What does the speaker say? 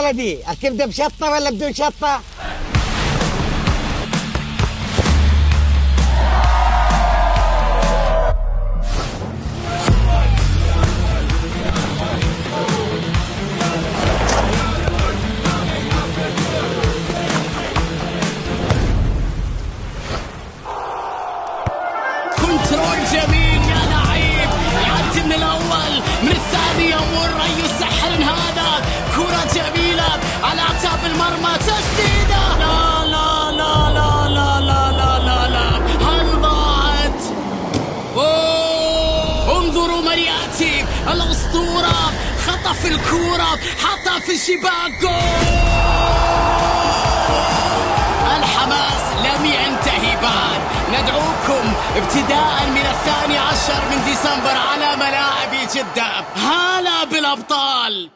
ولدي، هتبدأ بشطة ولا بدون شطة؟ كنترول جميل يا لعيب، يعدي من الأول من الثاني يمر أي سحر هذا. كرة جميلة على أعتاب المرمى، تسديدة لا لا لا لا لا لا لا لا لا، هل ضاعت؟ انظروا من يأتي، الأسطورة خطف الكرة حطها في الشباك، جول! الحماس لم ينتهي بعد، ندعوكم ابتداء من 12 من ديسمبر على ملاعب جدة. هلا بالأبطال.